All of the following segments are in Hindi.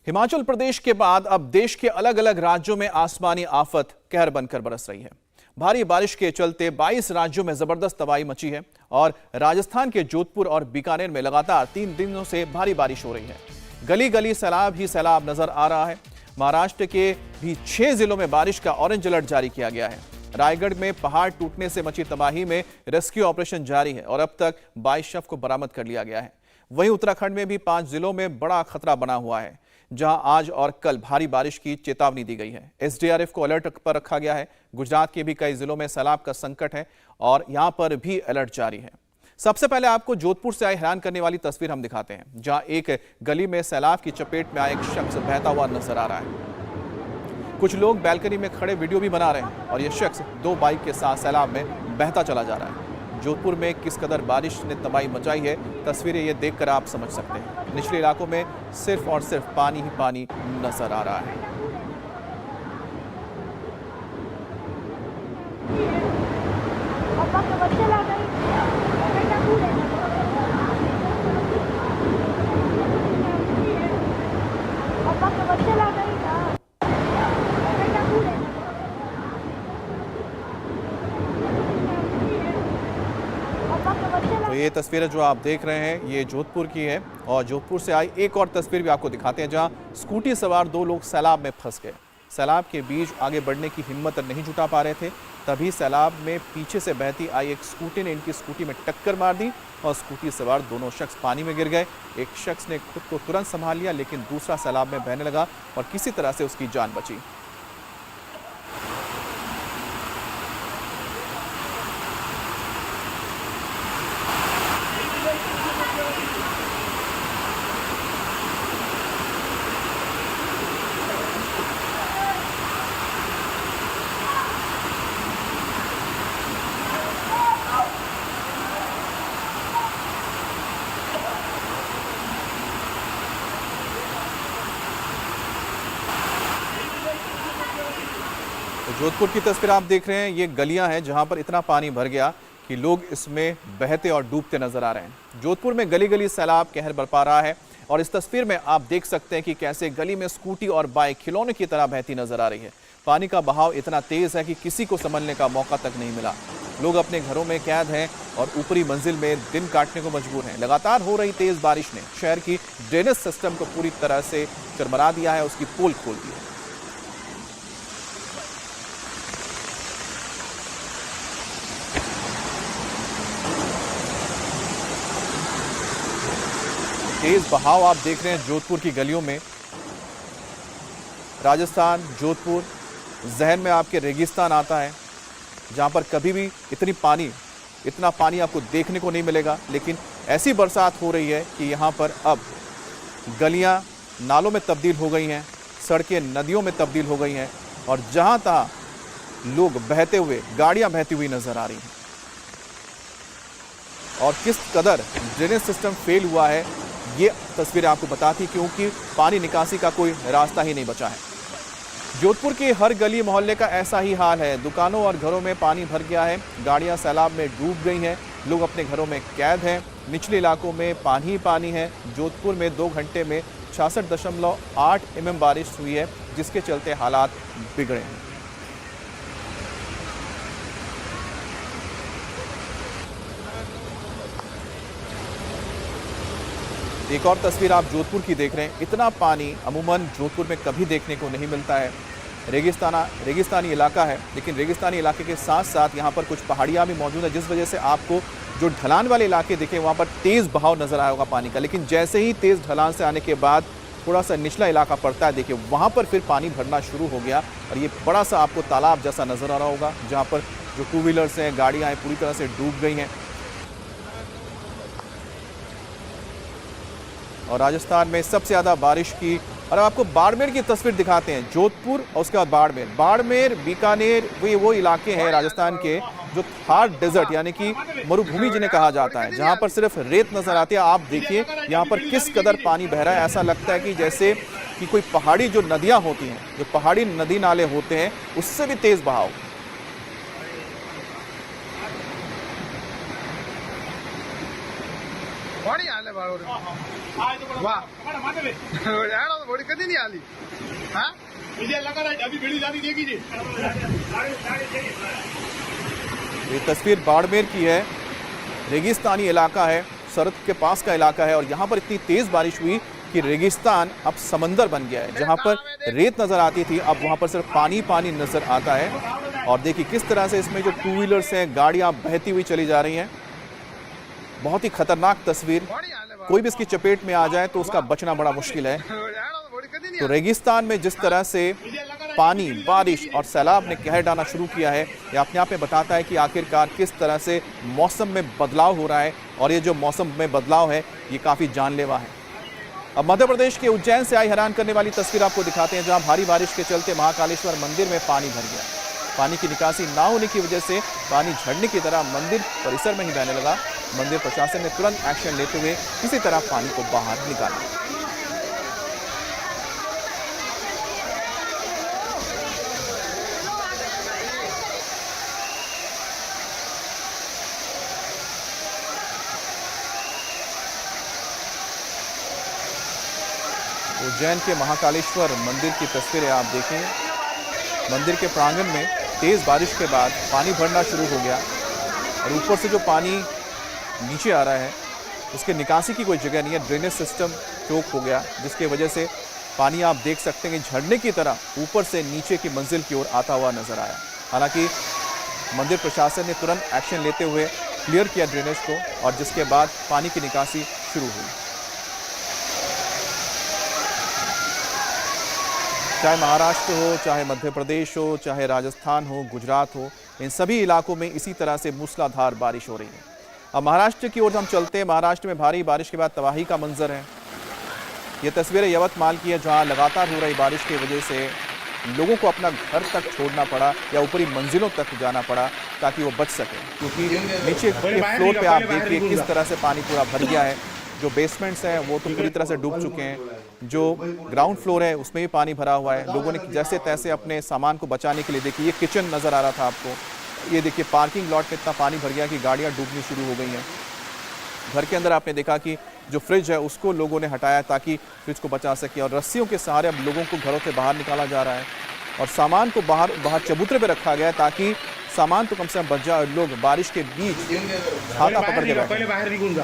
हिमाचल प्रदेश के बाद अब देश के अलग अलग राज्यों में आसमानी आफत कहर बनकर बरस रही है। भारी बारिश के चलते 22 राज्यों में जबरदस्त तबाही मची है और राजस्थान के जोधपुर और बीकानेर में लगातार 3 दिनों से भारी बारिश हो रही है। गली गली सैलाब ही सैलाब नजर आ रहा है। महाराष्ट्र के भी 6 जिलों में बारिश का ऑरेंज अलर्ट जारी किया गया है। रायगढ़ में पहाड़ टूटने से मची तबाही में रेस्क्यू ऑपरेशन जारी है और अब तक 22 शव को बरामद कर लिया गया है। वहीं उत्तराखंड में भी 5 जिलों में बड़ा खतरा बना हुआ है, जहां आज और कल भारी बारिश की चेतावनी दी गई है। एसडीआरएफ को अलर्ट पर रखा गया है। गुजरात के भी कई जिलों में सैलाब का संकट है और यहां पर भी अलर्ट जारी है। सबसे पहले आपको जोधपुर से आई हैरान करने वाली तस्वीर हम दिखाते हैं, जहां एक गली में सैलाब की चपेट में आया एक शख्स बहता हुआ नजर आ रहा है। कुछ लोग बैल्कनी में खड़े वीडियो भी बना रहे हैं और यह शख्स 2 बाइक के साथ सैलाब में बहता चला जा रहा है। जोधपुर में किस कदर बारिश ने तबाही मचाई है, तस्वीरें ये देखकर आप समझ सकते हैं। निचले इलाकों में सिर्फ और सिर्फ पानी ही पानी नजर आ रहा है। तो ये तस्वीरें जो आप देख रहे हैं ये जोधपुर की है और जोधपुर से आई एक और तस्वीर भी आपको दिखाते हैं, जहां स्कूटी सवार 2 लोग सैलाब में फंस गए। सैलाब के बीच आगे बढ़ने की हिम्मत नहीं जुटा पा रहे थे, तभी सैलाब में पीछे से बहती आई एक स्कूटी ने इनकी स्कूटी में टक्कर मार दी और स्कूटी सवार दोनों शख्स पानी में गिर गए। एक शख्स ने खुद को तुरंत संभाल लिया, लेकिन दूसरा सैलाब में बहने लगा और किसी तरह से उसकी जान बची। जोधपुर की तस्वीर आप देख रहे हैं, ये गलियां हैं जहां पर इतना पानी भर गया कि लोग इसमें बहते और डूबते नजर आ रहे हैं। जोधपुर में गली गली सैलाब कहर बरपा रहा है और इस तस्वीर में आप देख सकते हैं कि कैसे गली में स्कूटी और बाइक खिलौने की तरह बहती नजर आ रही है। पानी का बहाव इतना तेज है कि किसी को संभलने का मौका तक नहीं मिला। लोग अपने घरों में कैद हैं और ऊपरी मंजिल में दिन काटने को मजबूर हैं। लगातार हो रही तेज बारिश ने शहर की ड्रेनेज सिस्टम को पूरी तरह से चरमरा दिया है, उसकी पोल खोल दी है। तेज बहाव आप देख रहे हैं जोधपुर की गलियों में। राजस्थान, जोधपुर, जहन में आपके रेगिस्तान आता है, जहां पर कभी भी इतना पानी आपको देखने को नहीं मिलेगा। लेकिन ऐसी बरसात हो रही है कि यहां पर अब गलियां नालों में तब्दील हो गई हैं, सड़कें नदियों में तब्दील हो गई हैं और जहां तहां लोग बहते हुए, गाड़ियां बहती हुई नजर आ रही हैं। और किस कदर ड्रेनेज सिस्टम फेल हुआ है ये तस्वीरें आपको बताती, क्योंकि पानी निकासी का कोई रास्ता ही नहीं बचा है। जोधपुर के हर गली मोहल्ले का ऐसा ही हाल है। दुकानों और घरों में पानी भर गया है, गाड़ियां सैलाब में डूब गई हैं, लोग अपने घरों में कैद हैं। निचले इलाकों में पानी ही पानी है। जोधपुर में 2 घंटे में 66.8 mm बारिश हुई है, जिसके चलते हालात बिगड़े हैं। एक और तस्वीर आप जोधपुर की देख रहे हैं। इतना पानी अमूमन जोधपुर में कभी देखने को नहीं मिलता है। रेगिस्तानी इलाका है, लेकिन रेगिस्तानी इलाके के साथ साथ यहाँ पर कुछ पहाड़ियाँ भी मौजूद है, जिस वजह से आपको जो ढलान वाले इलाके दिखे वहाँ पर तेज़ बहाव नजर आया होगा पानी का। लेकिन जैसे ही तेज़ ढलान से आने के बाद थोड़ा सा निचला इलाका पड़ता है, देखिए वहाँ पर फिर पानी भरना शुरू हो गया और ये बड़ा सा आपको तालाब जैसा नजर आ रहा होगा, जहाँ पर जो 2 व्हीलर्स हैं, गाड़ियाँ हैं, पूरी तरह से डूब गई हैं। और राजस्थान में सबसे ज़्यादा बारिश की, और आपको बाड़मेर की तस्वीर दिखाते हैं। जोधपुर और उसके बाद बाड़मेर, बीकानेर, वो इलाके हैं राजस्थान के जो थार डेजर्ट यानी कि मरुभूमि जिन्हें कहा जाता है, जहां पर सिर्फ रेत नजर आती है। आप देखिए यहां पर किस कदर पानी बह रहा है। ऐसा लगता है कि जैसे कि कोई पहाड़ी जो नदियां होती हैं, जो पहाड़ी नदी नाले होते हैं, उससे भी तेज बहाव। बढ़िया घोड़ी कभी नहीं आली हाँ ये तस्वीर बाड़मेर की है। रेगिस्तानी इलाका है, सरहद के पास का इलाका है और यहाँ पर इतनी तेज बारिश हुई कि रेगिस्तान अब समंदर बन गया है। जहाँ पर रेत नजर आती थी अब वहाँ पर सिर्फ पानी पानी नजर आता है। और देखिए किस तरह से इसमें जो टू व्हीलर्स हैं, गाड़ियाँ बहती हुई चली जा रही हैं। बहुत ही खतरनाक तस्वीर। कोई भी इसकी चपेट में आ जाए तो उसका बचना बड़ा मुश्किल है। तो रेगिस्तान में जिस तरह से पानी, बारिश और सैलाब ने कहर डालना शुरू किया है, ये अपने आप में बताता है कि आखिरकार किस तरह से मौसम में बदलाव हो रहा है। और ये जो मौसम में बदलाव है ये काफ़ी जानलेवा है। अब मध्य प्रदेश के उज्जैन से आई हैरान करने वाली तस्वीर आपको दिखाते हैं, जहां भारी बारिश के चलते महाकालेश्वर मंदिर में पानी भर गया। पानी की निकासी ना होने की वजह से पानी झरने की तरह मंदिर परिसर में ही बहने लगा। मंदिर प्रशासन ने तुरंत एक्शन लेते हुए किसी तरह पानी को बाहर निकाला। उज्जैन के महाकालेश्वर मंदिर की तस्वीरें आप देखें। मंदिर के प्रांगण में तेज बारिश के बाद पानी भरना शुरू हो गया और ऊपर से जो पानी नीचे आ रहा है उसके निकासी की कोई जगह नहीं है। ड्रेनेज सिस्टम चोक हो गया, जिसकी वजह से पानी आप देख सकते हैं कि झरने की तरह ऊपर से नीचे की मंजिल की ओर आता हुआ नजर आया। हालांकि मंदिर प्रशासन ने तुरंत एक्शन लेते हुए क्लियर किया ड्रेनेज को और जिसके बाद पानी की निकासी शुरू हुई। चाहे महाराष्ट्र हो, चाहे मध्य प्रदेश हो, चाहे राजस्थान हो, गुजरात हो, इन सभी इलाकों में इसी तरह से मूसलाधार बारिश हो रही है। अब महाराष्ट्र की ओर हम चलते हैं। महाराष्ट्र में भारी बारिश के बाद तबाही का मंजर है। ये तस्वीरें यवतमाल की है, जहां लगातार हो रही बारिश की वजह से लोगों को अपना घर तक छोड़ना पड़ा या ऊपरी मंजिलों तक जाना पड़ा ताकि वो बच सके, क्योंकि नीचे के फ्लोर पे आप देखिए किस तरह से पानी पूरा भर गया है। जो बेसमेंट्स हैं वो तो पूरी तरह से डूब चुके हैं। जो ग्राउंड फ्लोर है उसमें भी पानी भरा हुआ है। लोगों ने जैसे तैसे अपने सामान को बचाने के लिए, देखिए ये किचन नज़र आ रहा था आपको, ये देखिए पार्किंग लॉट में इतना पानी भर गया कि गाड़ियाँ डूबनी शुरू हो गई हैं। घर के अंदर आपने देखा कि जो फ्रिज है उसको लोगों ने हटाया ताकि फ्रिज को बचा सके और रस्सियों के सहारे अब लोगों को घरों से बाहर निकाला जा रहा है और सामान को बाहर चबूतरे पर रखा गया है ताकि सामान तो कम से कम बच जाए और लोग बारिश के बीच छाता पकड़ के बैठे।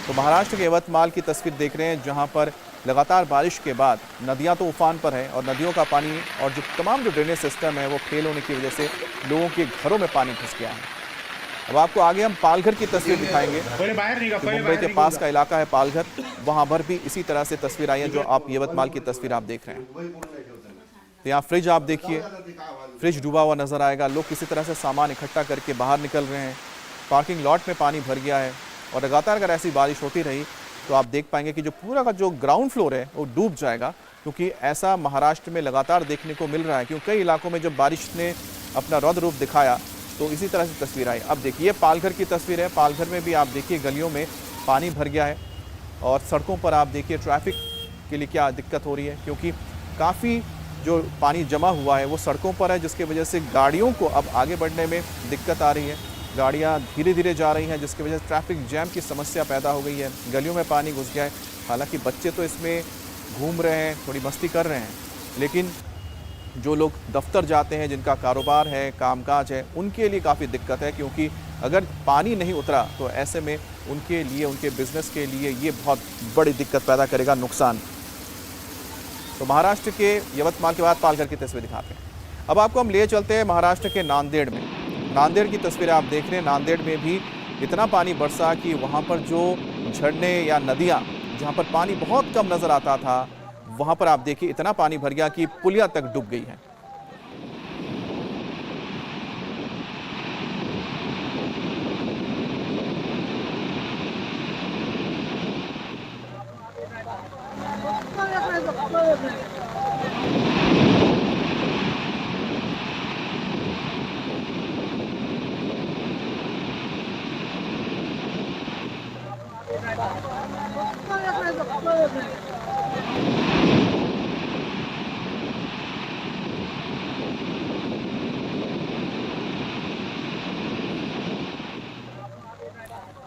तो महाराष्ट्र के यवतमाल की तस्वीर देख रहे हैं, जहां पर लगातार बारिश के बाद नदियां तो उफान पर है और नदियों का पानी और जो तमाम जो ड्रेनेज सिस्टम है वो फेल होने की वजह से लोगों के घरों में पानी घुस गया है। अब आपको आगे हम पालघर की तस्वीर दिखाएंगे। तो मुंबई के पास का इलाका है पालघर, वहां पर भी इसी तरह से तस्वीर आई है जो आप यवतमाल की तस्वीर आप देख रहे हैं। तो यहाँ फ्रिज आप देखिए, फ्रिज डूबा हुआ नजर आएगा। लोग किसी तरह से सामान इकट्ठा करके बाहर निकल रहे हैं। पार्किंग लॉट में पानी भर गया है और लगातार अगर ऐसी बारिश होती रही तो आप देख पाएंगे कि जो पूरा का जो ग्राउंड फ्लोर है वो डूब जाएगा, क्योंकि ऐसा महाराष्ट्र में लगातार देखने को मिल रहा है। क्योंकि कई इलाकों में जब बारिश ने अपना रौद्र रूप दिखाया तो इसी तरह से तस्वीर आई। अब देखिए पालघर की तस्वीर है। पालघर में भी आप देखिए गलियों में पानी भर गया है और सड़कों पर आप देखिए ट्रैफिक के लिए क्या दिक्कत हो रही है, क्योंकि काफ़ी जो पानी जमा हुआ है वो सड़कों पर है, जिसकी वजह से गाड़ियों को अब आगे बढ़ने में दिक्कत आ रही है। गाड़ियाँ धीरे धीरे जा रही हैं, जिसकी वजह से ट्रैफिक जैम की समस्या पैदा हो गई है। गलियों में पानी घुस गया है। हालांकि बच्चे तो इसमें घूम रहे हैं, थोड़ी मस्ती कर रहे हैं, लेकिन जो लोग दफ्तर जाते हैं, जिनका कारोबार है, कामकाज है, उनके लिए काफ़ी दिक्कत है, क्योंकि अगर पानी नहीं उतरा तो ऐसे में उनके लिए, उनके बिजनेस के लिए ये बहुत बड़ी दिक्कत पैदा करेगा, नुकसान। तो महाराष्ट्र के यवतमाल के बाद पालघर की तस्वीर दिखाते हैं। अब आपको हम ले चलते हैं महाराष्ट्र के नांदेड़ में। नांदेड़ की तस्वीरें आप देख रहे हैं। नांदेड़ में भी इतना पानी बरसा कि वहाँ पर जो झरने या नदियाँ जहाँ पर पानी बहुत कम नज़र आता था, वहाँ पर आप देखिए इतना पानी भर गया कि पुलिया तक डूब गई है।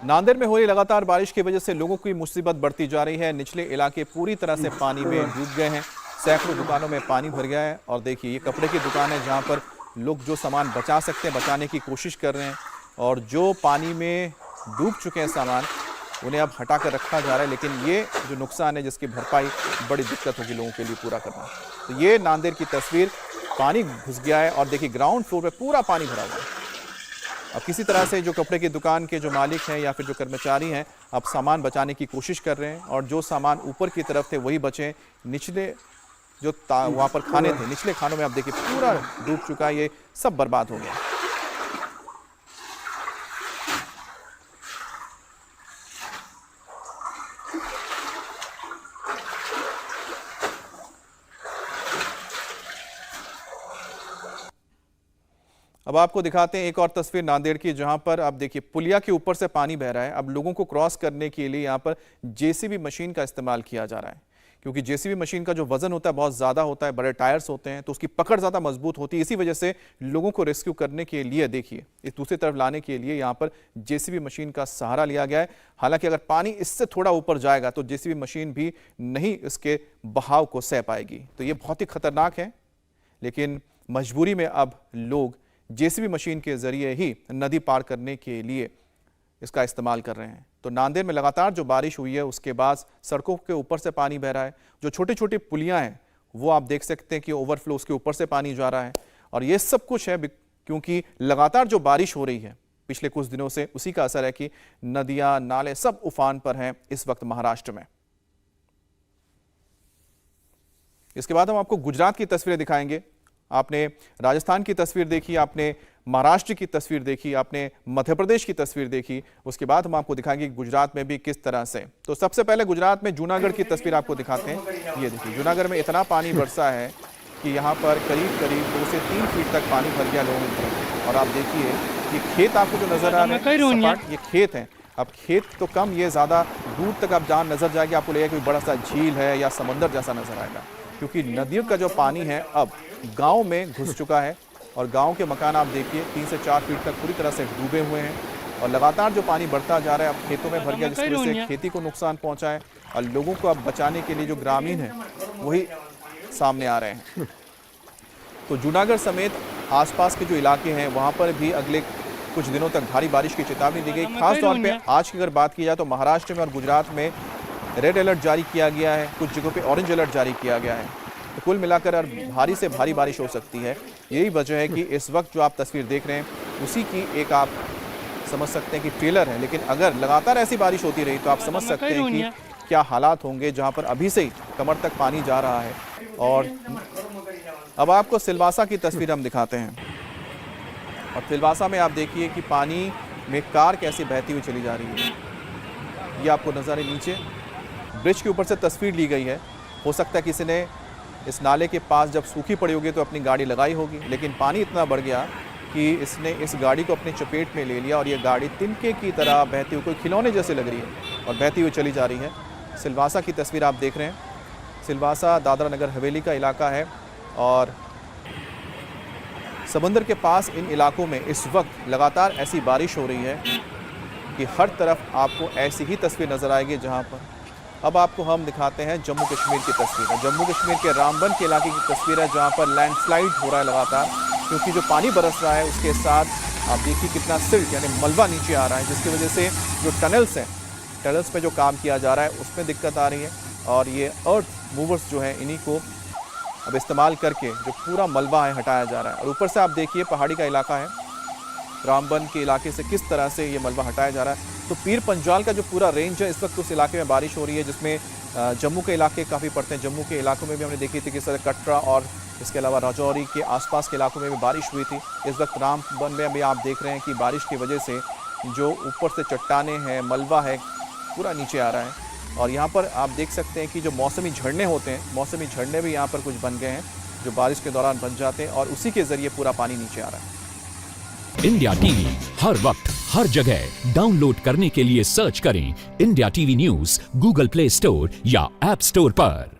नांदेड़ में हो रही लगातार बारिश की वजह से लोगों की मुसीबत बढ़ती जा रही है। निचले इलाके पूरी तरह से पानी में डूब गए हैं। सैकड़ों दुकानों में पानी भर गया है। और देखिए, ये कपड़े की दुकान है जहां पर लोग जो सामान बचा सकते हैं बचाने की कोशिश कर रहे हैं, और जो पानी में डूब चुके हैं सामान उन्हें अब हटा कर रखा जा रहा है। लेकिन ये जो नुकसान है जिसकी भरपाई बड़ी दिक्कत होगी लोगों के लिए पूरा करना। तो ये नांदेड़ की तस्वीर, पानी घुस गया है और देखिए ग्राउंड फ्लोर पे पूरा पानी भरा हुआ है। अब किसी तरह से जो कपड़े की दुकान के जो मालिक हैं या फिर जो कर्मचारी हैं अब सामान बचाने की कोशिश कर रहे हैं, और जो सामान ऊपर की तरफ थे वही बचे। निचले जो वहाँ पर खाने थे, निचले खानों में आप देखिए पूरा डूब चुका है, ये सब बर्बाद हो गया। अब आपको दिखाते हैं एक और तस्वीर नांदेड़ की, जहां पर आप देखिए पुलिया के ऊपर से पानी बह रहा है। अब लोगों को क्रॉस करने के लिए यहां पर जेसीबी मशीन का इस्तेमाल किया जा रहा है, क्योंकि जेसीबी मशीन का जो वजन होता है बहुत ज़्यादा होता है, बड़े टायर्स होते हैं, तो उसकी पकड़ ज़्यादा मजबूत होती है। इसी वजह से लोगों को रेस्क्यू करने के लिए देखिए इस दूसरी तरफ लाने के लिए यहाँ पर जेसीबी मशीन का सहारा लिया गया है। हालांकि अगर पानी इससे थोड़ा ऊपर जाएगा तो जेसीबी मशीन भी नहीं इसके बहाव को सह पाएगी। तो ये बहुत ही खतरनाक है, लेकिन मजबूरी में अब लोग जेसीबी मशीन के जरिए ही नदी पार करने के लिए इसका इस्तेमाल कर रहे हैं। तो नांदेड़ में लगातार जो बारिश हुई है उसके बाद सड़कों के ऊपर से पानी बह रहा है। जो छोटी छोटी पुलियां हैं वो आप देख सकते हैं कि ओवरफ्लो, उसके ऊपर से पानी जा रहा है। और ये सब कुछ है क्योंकि लगातार जो बारिश हो रही है पिछले कुछ दिनों से, उसी का असर है कि नदियां नाले सब उफान पर हैं इस वक्त महाराष्ट्र में। इसके बाद हम आपको गुजरात की तस्वीरें दिखाएंगे। आपने राजस्थान की तस्वीर देखी, आपने महाराष्ट्र की तस्वीर देखी, आपने मध्य प्रदेश की तस्वीर देखी, उसके बाद हम आपको दिखाएंगे गुजरात में भी किस तरह से। तो सबसे पहले गुजरात में जूनागढ़ की तस्वीर आपको दिखाते हैं। ये देखिए जूनागढ़ में इतना पानी बरसा है कि यहाँ पर करीब करीब 2 से 3 फीट तक पानी भर गया लोगों को। और आप देखिए ये खेत आपको जो नजर आ रहे हैं, ये खेत हैं। अब खेत तो कम, ये ज़्यादा दूर तक आप जहाँ नजर जाएगी आपको लगेगा कोई बड़ा सा झील है या समंदर जैसा नजर आएगा, क्योंकि नदियों का जो पानी है अब गांव में घुस चुका है। और गांव के मकान आप देखिए 3 से 4 फीट तक पूरी तरह से डूबे हुए हैं। और लगातार जो पानी बढ़ता जा रहा है अब खेतों में भर गया, जिसकी वजह से खेती को नुकसान पहुंचा है। और लोगों को अब बचाने के लिए जो ग्रामीण हैं वही सामने आ रहे हैं। तो जूनागढ़ समेत आसपास के जो इलाके हैं वहाँ पर भी अगले कुछ दिनों तक भारी बारिश की चेतावनी दी गई। खासतौर पर आज की अगर बात की जाए तो महाराष्ट्र में और गुजरात में रेड अलर्ट जारी किया गया है, कुछ जगहों पे ऑरेंज अलर्ट जारी किया गया है। तो कुल मिलाकर भारी से भारी बारिश हो सकती है। यही वजह है कि इस वक्त जो आप तस्वीर देख रहे हैं उसी की एक आप समझ सकते हैं कि ट्रेलर है। लेकिन अगर लगातार ऐसी बारिश होती रही तो आप समझ सकते हैं कि क्या हालात होंगे, जहां पर अभी से ही कमर तक पानी जा रहा है। और अब आपको सिलवासा की तस्वीर हम दिखाते हैं। और सिलवासा में आप देखिए कि पानी में कार कैसे बहती हुई चली जा रही है। ये आपको नज़ारे नीचे ब्रिज के ऊपर से तस्वीर ली गई है। हो सकता है किसी ने इस नाले के पास जब सूखी पड़ी होगी तो अपनी गाड़ी लगाई होगी, लेकिन पानी इतना बढ़ गया कि इसने इस गाड़ी को अपनी चपेट में ले लिया और ये गाड़ी तिनके की तरह बहती हुई, कोई खिलौने जैसे लग रही है और बहती हुई चली जा रही है। सिलवासा की तस्वीर आप देख रहे हैं। सिलवासा दादरा नगर हवेली का इलाका है और समंदर के पास इन इलाकों में इस वक्त लगातार ऐसी बारिश हो रही है कि हर तरफ आपको ऐसी ही तस्वीर नज़र आएगी। जहाँ पर अब आपको हम दिखाते हैं जम्मू कश्मीर की तस्वीर है। जम्मू कश्मीर के रामबन के इलाके की तस्वीर है, जहाँ पर लैंडस्लाइड हो रहा है लगातार, क्योंकि जो पानी बरस रहा है उसके साथ आप देखिए कितना सिल्ट यानी मलबा नीचे आ रहा है, जिसकी वजह से जो टनल्स हैं, टनल्स पे जो काम किया जा रहा है उसमें दिक्कत आ रही है। और ये अर्थ मूवर्स जो हैं इन्हीं को अब इस्तेमाल करके जो पूरा मलबा है हटाया जा रहा है। और ऊपर से आप देखिए पहाड़ी का इलाका है, रामबन के इलाके से किस तरह से ये मलबा हटाया जा रहा है। तो पीर पंजाल का जो पूरा रेंज है इस वक्त उस इलाके में बारिश हो रही है, जिसमें जम्मू के इलाके काफ़ी पड़ते हैं। जम्मू के इलाकों में भी हमने देखी थी कि सर कटरा और इसके अलावा राजौरी के आसपास के इलाकों में भी बारिश हुई थी। इस वक्त रामबन में भी आप देख रहे हैं कि बारिश की वजह से जो ऊपर से चट्टाने हैं, मलबा है, पूरा नीचे आ रहा है। और यहाँ पर आप देख सकते हैं कि जो मौसमी झरने होते हैं, मौसमी झरने भी यहाँ पर कुछ बन गए हैं जो बारिश के दौरान बन जाते हैं और उसी के ज़रिए पूरा पानी नीचे आ रहा है। इंडिया टीवी हर वक्त हर जगह डाउनलोड करने के लिए सर्च करें India TV news Google play store या ऐप स्टोर पर।